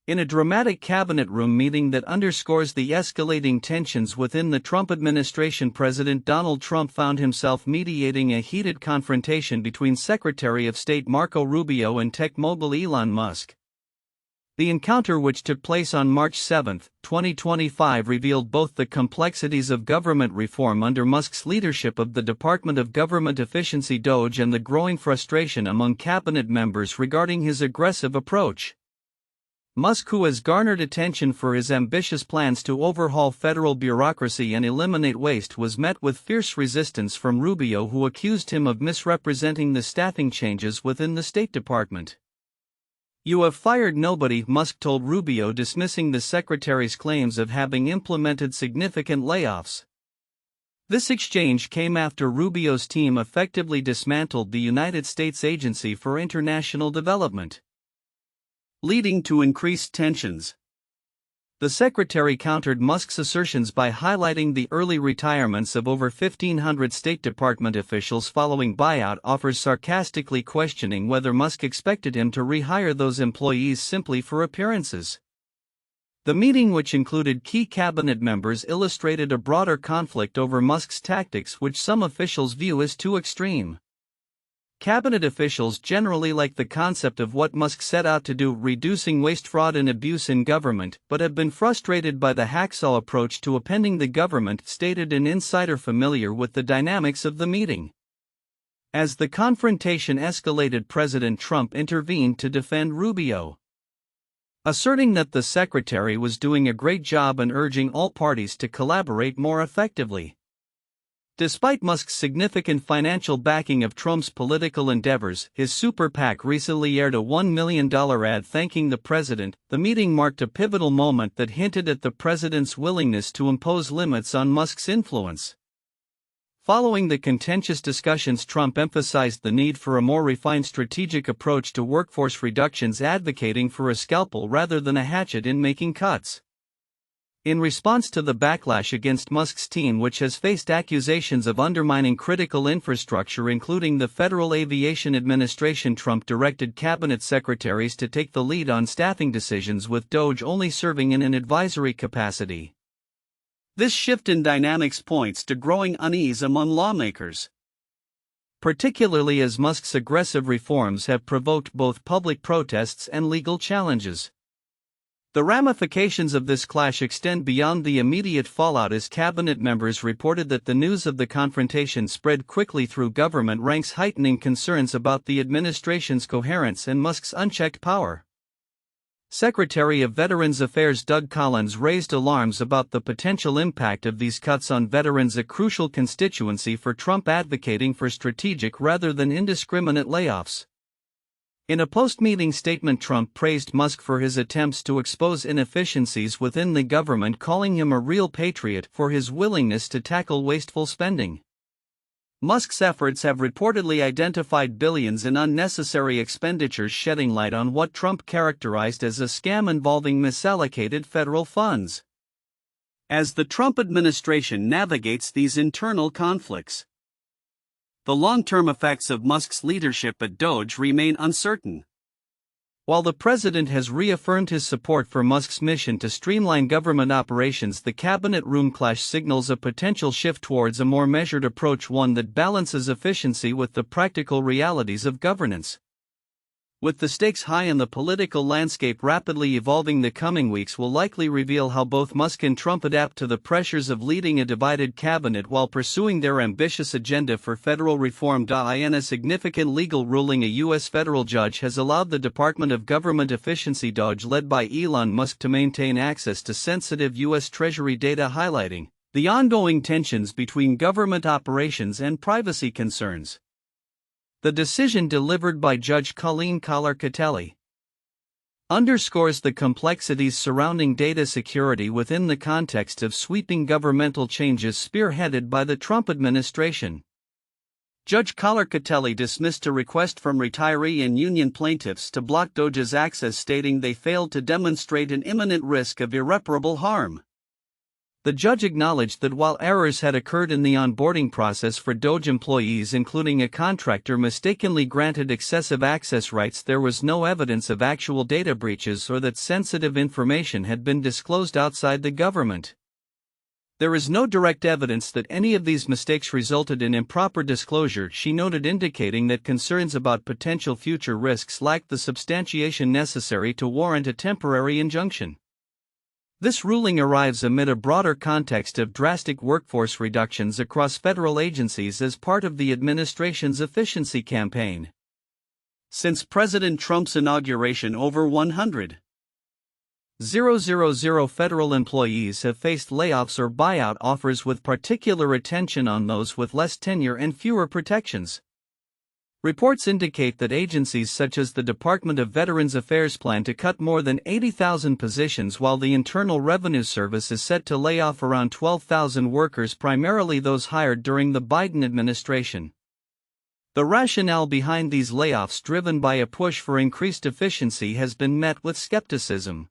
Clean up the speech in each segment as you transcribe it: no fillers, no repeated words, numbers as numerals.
In a dramatic cabinet room meeting that underscores the escalating tensions within the Trump administration, President Donald Trump found himself mediating a heated confrontation between Secretary of State Marco Rubio and tech mogul Elon Musk. The encounter, which took place on March 7, 2025, revealed both the complexities of government reform under Musk's leadership of the Department of Government Efficiency (DOGE) and the growing frustration among cabinet members regarding his aggressive approach. Musk, who has garnered attention for his ambitious plans to overhaul federal bureaucracy and eliminate waste, was met with fierce resistance from Rubio, who accused him of misrepresenting the staffing changes within the State Department. "You have fired nobody," Musk told Rubio, dismissing the secretary's claims of having implemented significant layoffs. This exchange came after Rubio's team effectively dismantled the United States Agency for International Development, leading to increased tensions. The secretary countered Musk's assertions by highlighting the early retirements of over 1,500 State Department officials following buyout offers, sarcastically questioning whether Musk expected him to rehire those employees simply for appearances. The meeting, which included key cabinet members, illustrated a broader conflict over Musk's tactics, which some officials view as too extreme. Cabinet officials generally like the concept of what Musk set out to do, reducing waste, fraud, and abuse in government, but have been frustrated by the hacksaw approach to upending the government, stated an insider familiar with the dynamics of the meeting. As the confrontation escalated, President Trump intervened to defend Rubio, asserting that the secretary was doing a great job and urging all parties to collaborate more effectively. Despite Musk's significant financial backing of Trump's political endeavors, his super PAC recently aired a $1 million ad thanking the president. The meeting marked a pivotal moment that hinted at the president's willingness to impose limits on Musk's influence. Following the contentious discussions, Trump emphasized the need for a more refined strategic approach to workforce reductions, advocating for a scalpel rather than a hatchet in making cuts. In response to the backlash against Musk's team, which has faced accusations of undermining critical infrastructure including the Federal Aviation Administration, Trump directed cabinet secretaries to take the lead on staffing decisions, with DOGE only serving in an advisory capacity. This shift in dynamics points to growing unease among lawmakers, particularly as Musk's aggressive reforms have provoked both public protests and legal challenges. The ramifications of this clash extend beyond the immediate fallout, as cabinet members reported that the news of the confrontation spread quickly through government ranks, heightening concerns about the administration's coherence and Musk's unchecked power. Secretary of Veterans Affairs Doug Collins raised alarms about the potential impact of these cuts on veterans, a crucial constituency for Trump, advocating for strategic rather than indiscriminate layoffs. In a post-meeting statement, Trump praised Musk for his attempts to expose inefficiencies within the government, calling him a real patriot for his willingness to tackle wasteful spending. Musk's efforts have reportedly identified billions in unnecessary expenditures, shedding light on what Trump characterized as a scam involving misallocated federal funds. As the Trump administration navigates these internal conflicts, the long-term effects of Musk's leadership at DOGE remain uncertain. While the president has reaffirmed his support for Musk's mission to streamline government operations, the cabinet room clash signals a potential shift towards a more measured approach, one that balances efficiency with the practical realities of governance. With the stakes high and the political landscape rapidly evolving, the coming weeks will likely reveal how both Musk and Trump adapt to the pressures of leading a divided cabinet while pursuing their ambitious agenda for federal reform. In a significant legal ruling, a U.S. federal judge has allowed the Department of Government Efficiency (DOGE) led by Elon Musk to maintain access to sensitive U.S. Treasury data, highlighting the ongoing tensions between government operations and privacy concerns. The decision, delivered by Judge Colleen Kollar-Kotelly, underscores the complexities surrounding data security within the context of sweeping governmental changes spearheaded by the Trump administration. Judge Kollar-Kotelly dismissed a request from retiree and union plaintiffs to block DOGE's access, stating they failed to demonstrate an imminent risk of irreparable harm. The judge acknowledged that while errors had occurred in the onboarding process for DOGE employees, including a contractor mistakenly granted excessive access rights, there was no evidence of actual data breaches or that sensitive information had been disclosed outside the government. There is no direct evidence that any of these mistakes resulted in improper disclosure, she noted, indicating that concerns about potential future risks lacked the substantiation necessary to warrant a temporary injunction. This ruling arrives amid a broader context of drastic workforce reductions across federal agencies as part of the administration's efficiency campaign. Since President Trump's inauguration, over 100,000 federal employees have faced layoffs or buyout offers, with particular attention on those with less tenure and fewer protections. Reports indicate that agencies such as the Department of Veterans Affairs plan to cut more than 80,000 positions, while the Internal Revenue Service is set to lay off around 12,000 workers, primarily those hired during the Biden administration. The rationale behind these layoffs, driven by a push for increased efficiency, has been met with skepticism.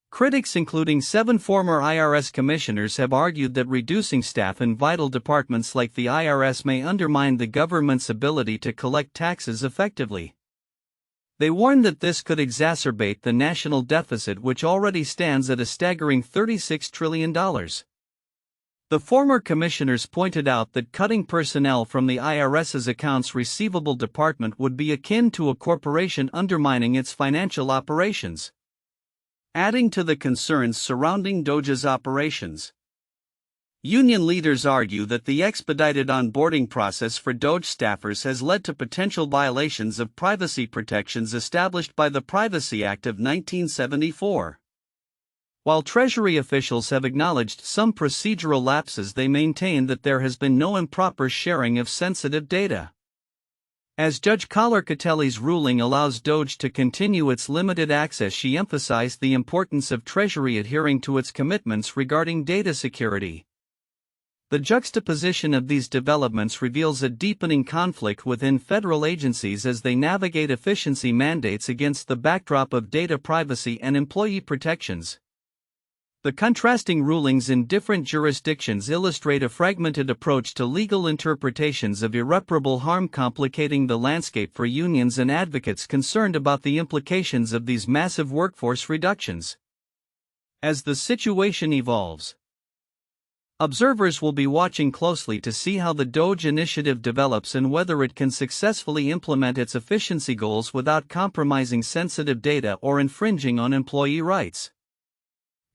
Critics, including 7 former IRS commissioners, have argued that reducing staff in vital departments like the IRS may undermine the government's ability to collect taxes effectively. They warn that this could exacerbate the national deficit, which already stands at a staggering $36 trillion. The former commissioners pointed out that cutting personnel from the IRS's accounts receivable department would be akin to a corporation undermining its financial operations. Adding to the concerns surrounding DOGE's operations, union leaders argue that the expedited onboarding process for DOGE staffers has led to potential violations of privacy protections established by the Privacy Act of 1974. While Treasury officials have acknowledged some procedural lapses, they maintain that there has been no improper sharing of sensitive data. As Judge Collar-Catelli's ruling allows DOGE to continue its limited access, she emphasized the importance of Treasury adhering to its commitments regarding data security. The juxtaposition of these developments reveals a deepening conflict within federal agencies as they navigate efficiency mandates against the backdrop of data privacy and employee protections. The contrasting rulings in different jurisdictions illustrate a fragmented approach to legal interpretations of irreparable harm, complicating the landscape for unions and advocates concerned about the implications of these massive workforce reductions. As the situation evolves, observers will be watching closely to see how the DOGE initiative develops and whether it can successfully implement its efficiency goals without compromising sensitive data or infringing on employee rights.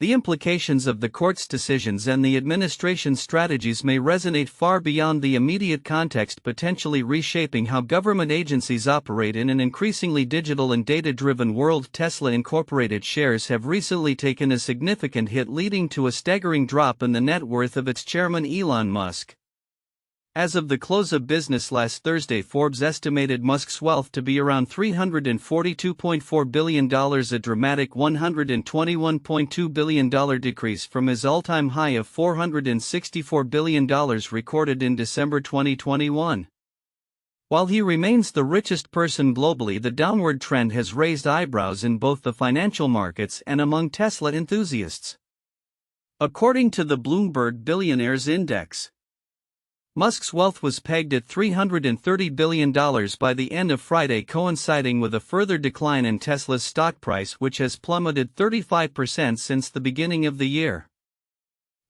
The implications of the court's decisions and the administration's strategies may resonate far beyond the immediate context, potentially reshaping how government agencies operate in an increasingly digital and data-driven world. Tesla Incorporated shares have recently taken a significant hit, leading to a staggering drop in the net worth of its chairman Elon Musk. As of the close of business last Thursday, Forbes estimated Musk's wealth to be around $342.4 billion, a dramatic $121.2 billion decrease from his all-time high of $464 billion recorded in December 2021. While he remains the richest person globally, the downward trend has raised eyebrows in both the financial markets and among Tesla enthusiasts. According to the Bloomberg Billionaires Index, Musk's wealth was pegged at $330 billion by the end of Friday, coinciding with a further decline in Tesla's stock price, which has plummeted 35% since the beginning of the year.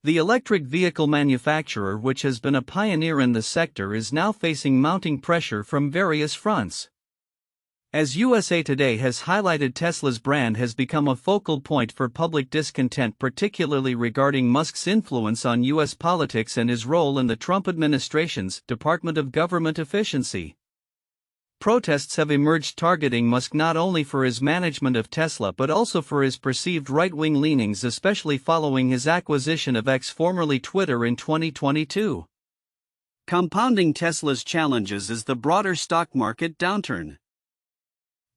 The electric vehicle manufacturer, which has been a pioneer in the sector, is now facing mounting pressure from various fronts. As USA Today has highlighted, Tesla's brand has become a focal point for public discontent, particularly regarding Musk's influence on U.S. politics and his role in the Trump administration's Department of Government Efficiency. Protests have emerged targeting Musk not only for his management of Tesla but also for his perceived right-wing leanings, especially following his acquisition of X, formerly Twitter, in 2022. Compounding Tesla's challenges is the broader stock market downturn,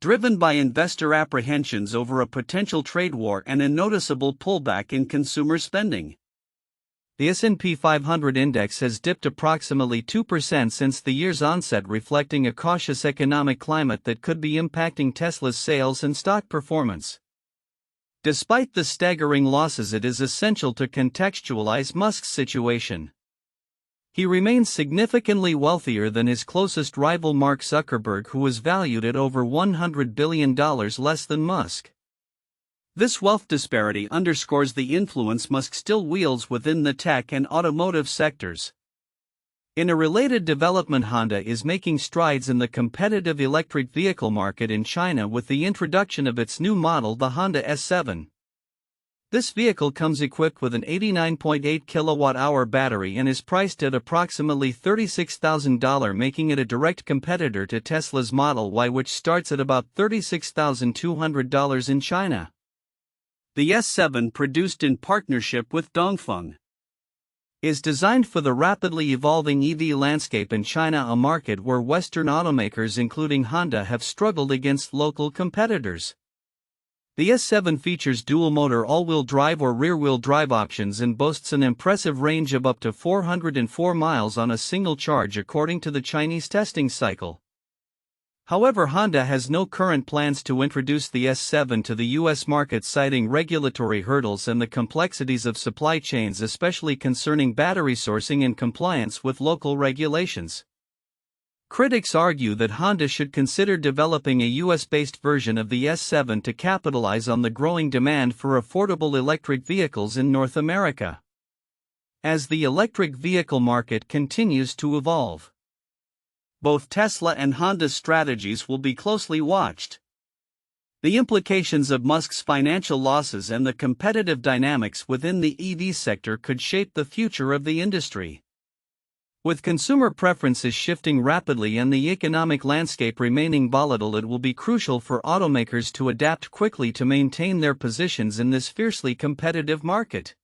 driven by investor apprehensions over a potential trade war and a noticeable pullback in consumer spending. The S&P 500 index has dipped approximately 2% since the year's onset, reflecting a cautious economic climate that could be impacting Tesla's sales and stock performance. Despite the staggering losses, it is essential to contextualize Musk's situation. He remains significantly wealthier than his closest rival Mark Zuckerberg, who is valued at over $100 billion less than Musk. This wealth disparity underscores the influence Musk still wields within the tech and automotive sectors. In a related development, Honda is making strides in the competitive electric vehicle market in China with the introduction of its new model, the Honda S7. This vehicle comes equipped with an 89.8 kilowatt-hour battery and is priced at approximately $36,000, making it a direct competitor to Tesla's Model Y, which starts at about $36,200 in China. The S7, produced in partnership with Dongfeng, is designed for the rapidly evolving EV landscape in China, a market where Western automakers including Honda have struggled against local competitors. The S7 features dual-motor all-wheel drive or rear-wheel drive options and boasts an impressive range of up to 404 miles on a single charge, according to the Chinese testing cycle. However, Honda has no current plans to introduce the S7 to the U.S. market, citing regulatory hurdles and the complexities of supply chains, especially concerning battery sourcing and compliance with local regulations. Critics argue that Honda should consider developing a US-based version of the S7 to capitalize on the growing demand for affordable electric vehicles in North America. As the electric vehicle market continues to evolve, both Tesla and Honda's strategies will be closely watched. The implications of Musk's financial losses and the competitive dynamics within the EV sector could shape the future of the industry. With consumer preferences shifting rapidly and the economic landscape remaining volatile, it will be crucial for automakers to adapt quickly to maintain their positions in this fiercely competitive market.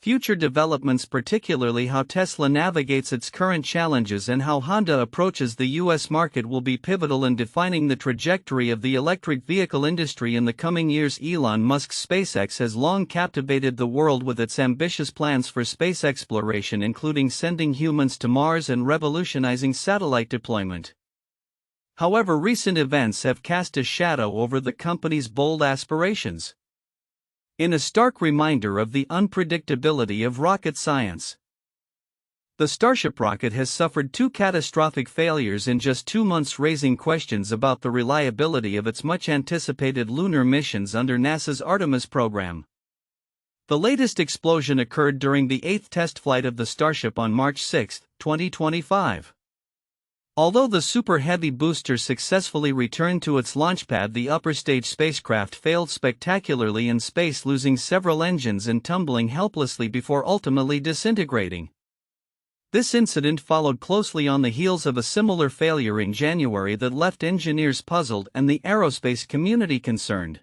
Future developments, particularly how Tesla navigates its current challenges and how Honda approaches the U.S. market, will be pivotal in defining the trajectory of the electric vehicle industry in the coming years. Elon Musk's SpaceX has long captivated the world with its ambitious plans for space exploration, including sending humans to Mars and revolutionizing satellite deployment. However, recent events have cast a shadow over the company's bold aspirations. In a stark reminder of the unpredictability of rocket science, the Starship rocket has suffered two catastrophic failures in just 2 months, raising questions about the reliability of its much-anticipated lunar missions under NASA's Artemis program. The latest explosion occurred during the 8th test flight of the Starship on March 6, 2025. Although the Super Heavy booster successfully returned to its launch pad, the upper stage spacecraft failed spectacularly in space, losing several engines and tumbling helplessly before ultimately disintegrating. This incident followed closely on the heels of a similar failure in January that left engineers puzzled and the aerospace community concerned.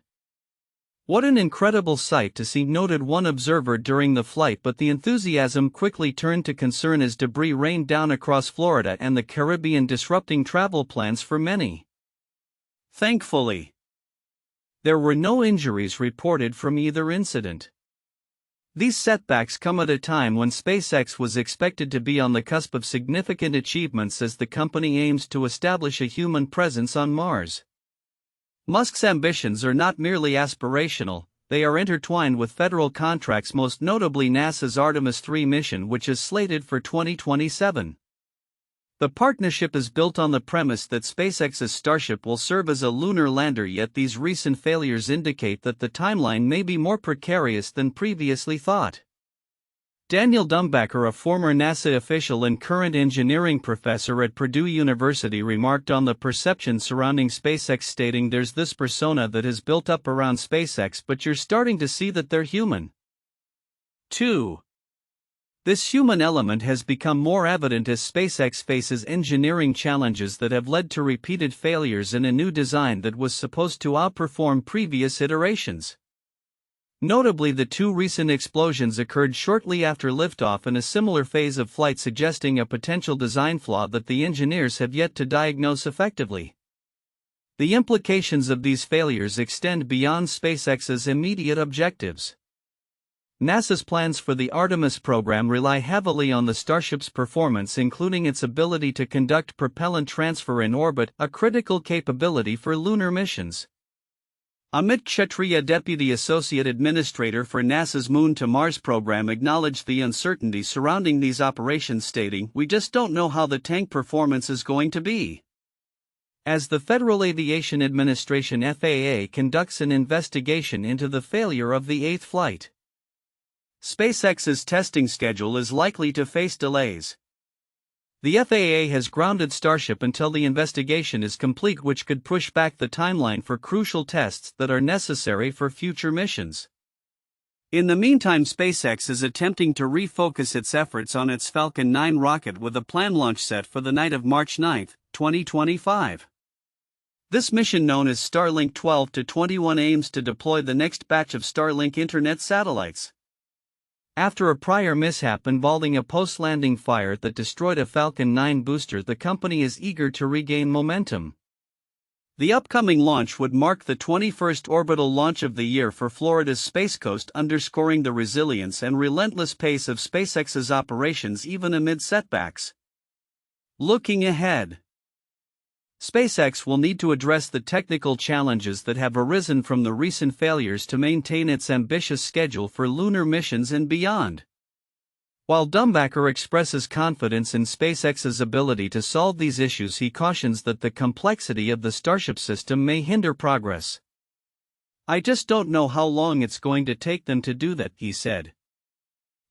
"What an incredible sight to see," noted one observer during the flight, but the enthusiasm quickly turned to concern as debris rained down across Florida and the Caribbean, disrupting travel plans for many. Thankfully, there were no injuries reported from either incident. These setbacks come at a time when SpaceX was expected to be on the cusp of significant achievements as the company aims to establish a human presence on Mars. Musk's ambitions are not merely aspirational, they are intertwined with federal contracts, most notably NASA's Artemis III mission, which is slated for 2027. The partnership is built on the premise that SpaceX's Starship will serve as a lunar lander, yet these recent failures indicate that the timeline may be more precarious than previously thought. Daniel Dumbacher, a former NASA official and current engineering professor at Purdue University, remarked on the perception surrounding SpaceX, stating, "There's this persona that has built up around SpaceX, but you're starting to see that they're human, too." This human element has become more evident as SpaceX faces engineering challenges that have led to repeated failures in a new design that was supposed to outperform previous iterations. Notably, the two recent explosions occurred shortly after liftoff in a similar phase of flight, suggesting a potential design flaw that the engineers have yet to diagnose effectively. The implications of these failures extend beyond SpaceX's immediate objectives. NASA's plans for the Artemis program rely heavily on the Starship's performance, including its ability to conduct propellant transfer in orbit, a critical capability for lunar missions. Amit Kshatriya, Deputy Associate Administrator for NASA's Moon to Mars program, acknowledged the uncertainty surrounding these operations, stating, "We just don't know how the tank performance is going to be." As the Federal Aviation Administration (FAA) conducts an investigation into the failure of the 8th flight, SpaceX's testing schedule is likely to face delays. The FAA has grounded Starship until the investigation is complete, which could push back the timeline for crucial tests that are necessary for future missions. In the meantime, SpaceX is attempting to refocus its efforts on its Falcon 9 rocket with a planned launch set for the night of March 9, 2025. This mission, known as Starlink 12-21, aims to deploy the next batch of Starlink Internet satellites. After a prior mishap involving a post-landing fire that destroyed a Falcon 9 booster, the company is eager to regain momentum. The upcoming launch would mark the 21st orbital launch of the year for Florida's Space Coast, underscoring the resilience and relentless pace of SpaceX's operations even amid setbacks. Looking ahead, SpaceX will need to address the technical challenges that have arisen from the recent failures to maintain its ambitious schedule for lunar missions and beyond. While Dumbacher expresses confidence in SpaceX's ability to solve these issues, he cautions that the complexity of the Starship system may hinder progress. "I just don't know how long it's going to take them to do that," he said.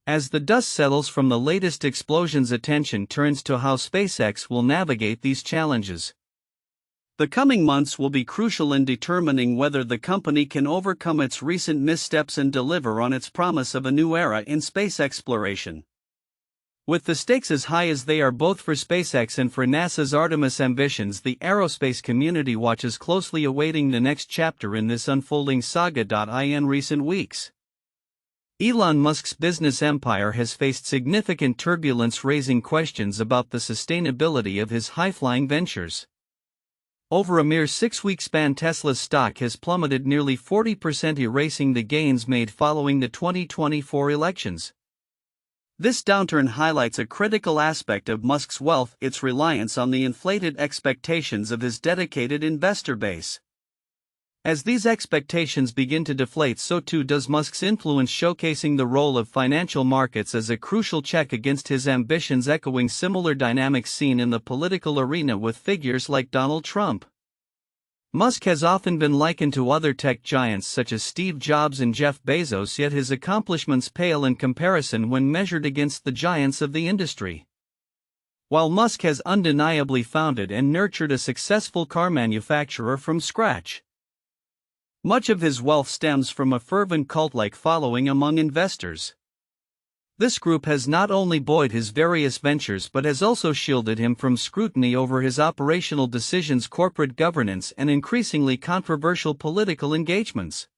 As the dust settles from the latest explosions, attention turns to how SpaceX will navigate these challenges. The coming months will be crucial in determining whether the company can overcome its recent missteps and deliver on its promise of a new era in space exploration. With the stakes as high as they are both for SpaceX and for NASA's Artemis ambitions, the aerospace community watches closely, awaiting the next chapter in this unfolding saga. In recent weeks, Elon Musk's business empire has faced significant turbulence, raising questions about the sustainability of his high-flying ventures. Over a mere 6-week span, Tesla's stock has plummeted nearly 40%, erasing the gains made following the 2024 elections. This downturn highlights a critical aspect of Musk's wealth: its reliance on the inflated expectations of his dedicated investor base. As these expectations begin to deflate, so too does Musk's influence, showcasing the role of financial markets as a crucial check against his ambitions, echoing similar dynamics seen in the political arena with figures like Donald Trump. Musk has often been likened to other tech giants such as Steve Jobs and Jeff Bezos, yet his accomplishments pale in comparison when measured against the giants of the industry. While Musk has undeniably founded and nurtured a successful car manufacturer from scratch, much of his wealth stems from a fervent cult-like following among investors. This group has not only buoyed his various ventures but has also shielded him from scrutiny over his operational decisions, corporate governance, and increasingly controversial political engagements.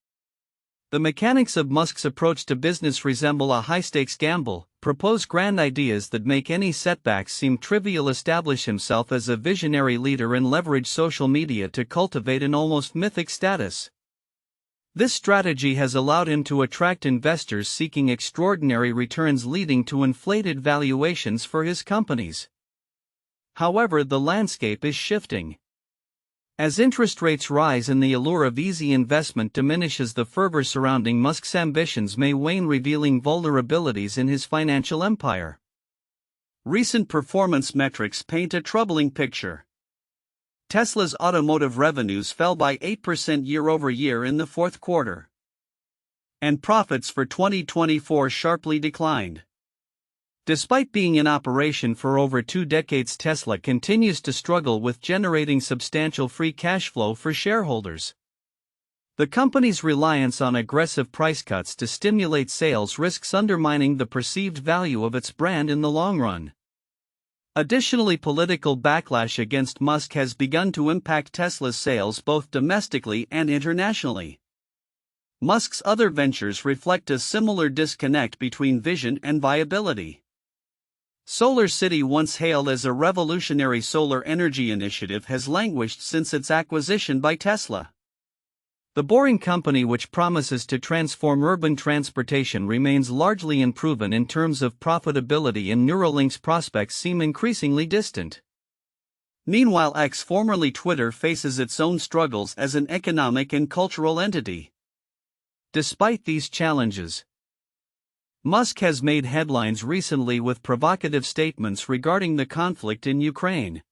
The mechanics of Musk's approach to business resemble a high-stakes gamble: propose grand ideas that make any setbacks seem trivial, establish himself as a visionary leader, and leverage social media to cultivate an almost mythic status. This strategy has allowed him to attract investors seeking extraordinary returns, leading to inflated valuations for his companies. However, the landscape is shifting. As interest rates rise and the allure of easy investment diminishes, the fervor surrounding Musk's ambitions may wane, revealing vulnerabilities in his financial empire. Recent performance metrics paint a troubling picture. Tesla's automotive revenues fell by 8% year-over-year in the fourth quarter, and profits for 2024 sharply declined. Despite being in operation for over 2 decades, Tesla continues to struggle with generating substantial free cash flow for shareholders. The company's reliance on aggressive price cuts to stimulate sales risks undermining the perceived value of its brand in the long run. Additionally, political backlash against Musk has begun to impact Tesla's sales both domestically and internationally. Musk's other ventures reflect a similar disconnect between vision and viability. Solar City, once hailed as a revolutionary solar energy initiative, has languished since its acquisition by Tesla. The Boring Company, which promises to transform urban transportation, remains largely unproven in terms of profitability, and Neuralink's prospects seem increasingly distant. Meanwhile, X, formerly Twitter, faces its own struggles as an economic and cultural entity. Despite these challenges, Musk has made headlines recently with provocative statements regarding the conflict in Ukraine.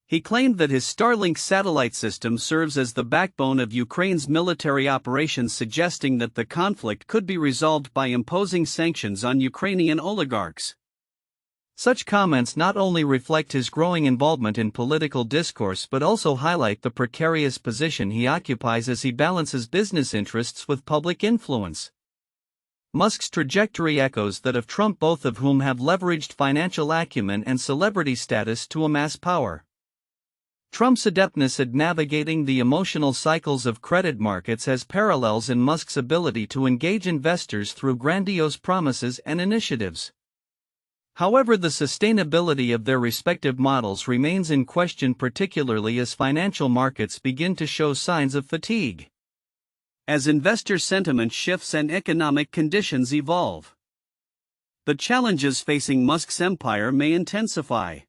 He claimed that his Starlink satellite system serves as the backbone of Ukraine's military operations, suggesting that the conflict could be resolved by imposing sanctions on Ukrainian oligarchs. Such comments not only reflect his growing involvement in political discourse but also highlight the precarious position he occupies as he balances business interests with public influence. Musk's trajectory echoes that of Trump, both of whom have leveraged financial acumen and celebrity status to amass power. Trump's adeptness at navigating the emotional cycles of credit markets has parallels in Musk's ability to engage investors through grandiose promises and initiatives. However, the sustainability of their respective models remains in question, particularly as financial markets begin to show signs of fatigue. As investor sentiment shifts and economic conditions evolve, the challenges facing Musk's empire may intensify.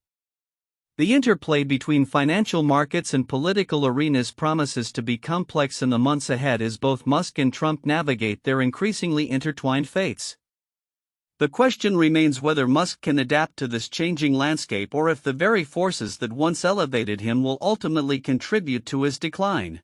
The interplay between financial markets and political arenas promises to be complex in the months ahead as both Musk and Trump navigate their increasingly intertwined fates. The question remains whether Musk can adapt to this changing landscape or if the very forces that once elevated him will ultimately contribute to his decline.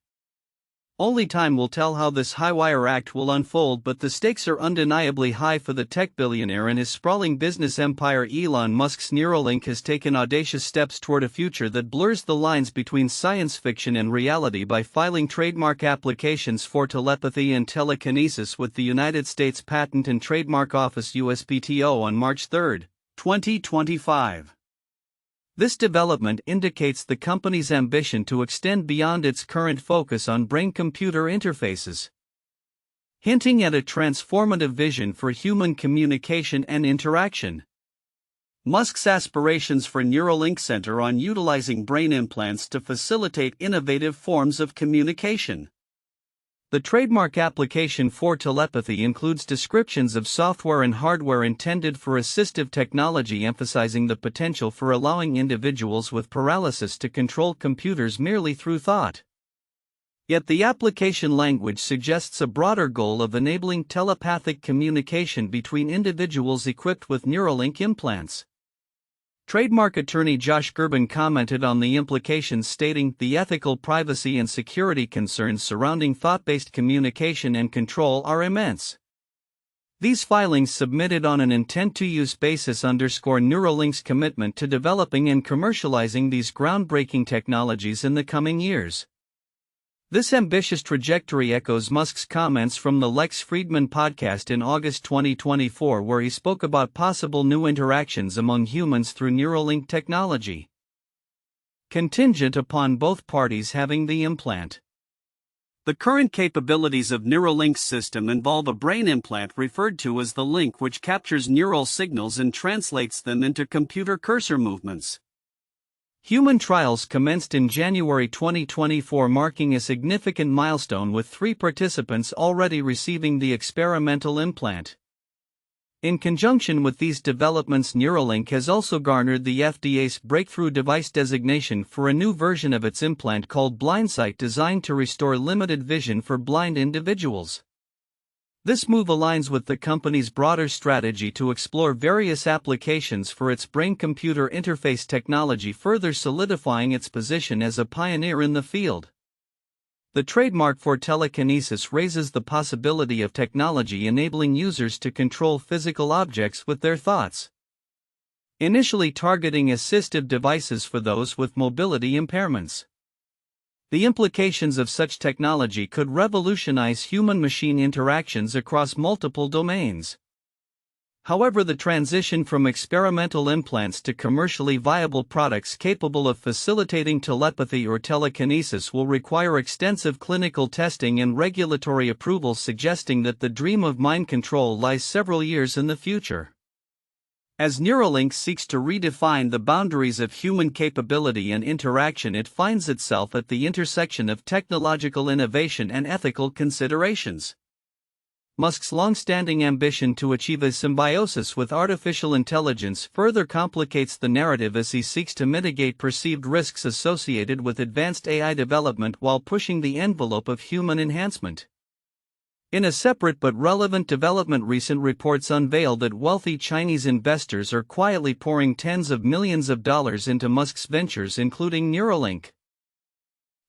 Only time will tell how this high-wire act will unfold, but the stakes are undeniably high for the tech billionaire and his sprawling business empire. Elon Musk's Neuralink has taken audacious steps toward a future that blurs the lines between science fiction and reality by filing trademark applications for telepathy and telekinesis with the United States Patent and Trademark Office (USPTO) on March 3, 2025. This development indicates the company's ambition to extend beyond its current focus on brain-computer interfaces, hinting at a transformative vision for human communication and interaction. Musk's aspirations for Neuralink center on utilizing brain implants to facilitate innovative forms of communication. The trademark application for telepathy includes descriptions of software and hardware intended for assistive technology, emphasizing the potential for allowing individuals with paralysis to control computers merely through thought. Yet the application language suggests a broader goal of enabling telepathic communication between individuals equipped with Neuralink implants. Trademark attorney Josh Gerben commented on the implications, stating, "The ethical, privacy and security concerns surrounding thought-based communication and control are immense." These filings, submitted on an intent-to-use basis, underscore Neuralink's commitment to developing and commercializing these groundbreaking technologies in the coming years. This ambitious trajectory echoes Musk's comments from the Lex Fridman podcast in August 2024, where he spoke about possible new interactions among humans through Neuralink technology, contingent upon both parties having the implant. The current capabilities of Neuralink's system involve a brain implant referred to as the link, which captures neural signals and translates them into computer cursor movements. Human trials commenced in January 2024, marking a significant milestone, with 3 participants already receiving the experimental implant. In conjunction with these developments, Neuralink has also garnered the FDA's Breakthrough Device designation for a new version of its implant called BlindSight, designed to restore limited vision for blind individuals. This move aligns with the company's broader strategy to explore various applications for its brain-computer interface technology, further solidifying its position as a pioneer in the field. The trademark for telekinesis raises the possibility of technology enabling users to control physical objects with their thoughts, initially targeting assistive devices for those with mobility impairments. The implications of such technology could revolutionize human-machine interactions across multiple domains. However, the transition from experimental implants to commercially viable products capable of facilitating telepathy or telekinesis will require extensive clinical testing and regulatory approval, suggesting that the dream of mind control lies several years in the future. As Neuralink seeks to redefine the boundaries of human capability and interaction, it finds itself at the intersection of technological innovation and ethical considerations. Musk's long-standing ambition to achieve a symbiosis with artificial intelligence further complicates the narrative as he seeks to mitigate perceived risks associated with advanced AI development while pushing the envelope of human enhancement. In a separate but relevant development, recent reports unveil that wealthy Chinese investors are quietly pouring tens of millions of dollars into Musk's ventures, including Neuralink,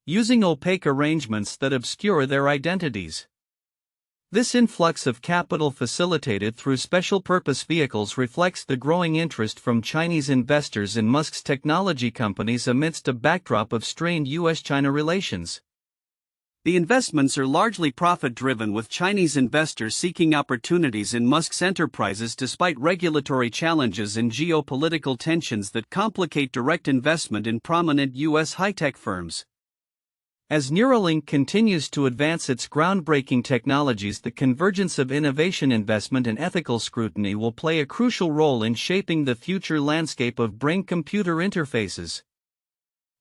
using opaque arrangements that obscure their identities. This influx of capital facilitated through special-purpose vehicles reflects the growing interest from Chinese investors in Musk's technology companies amidst a backdrop of strained U.S.-China relations. The investments are largely profit-driven, with Chinese investors seeking opportunities in Musk's enterprises despite regulatory challenges and geopolitical tensions that complicate direct investment in prominent U.S. high-tech firms. As Neuralink continues to advance its groundbreaking technologies, the convergence of innovation, investment, and ethical scrutiny will play a crucial role in shaping the future landscape of brain-computer interfaces.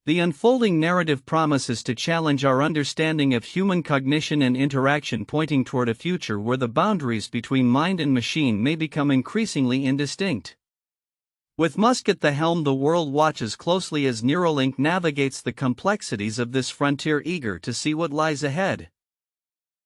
The unfolding narrative promises to challenge our understanding of human cognition and interaction, pointing toward a future where the boundaries between mind and machine may become increasingly indistinct. With Musk at the helm, the world watches closely as Neuralink navigates the complexities of this frontier, eager to see what lies ahead.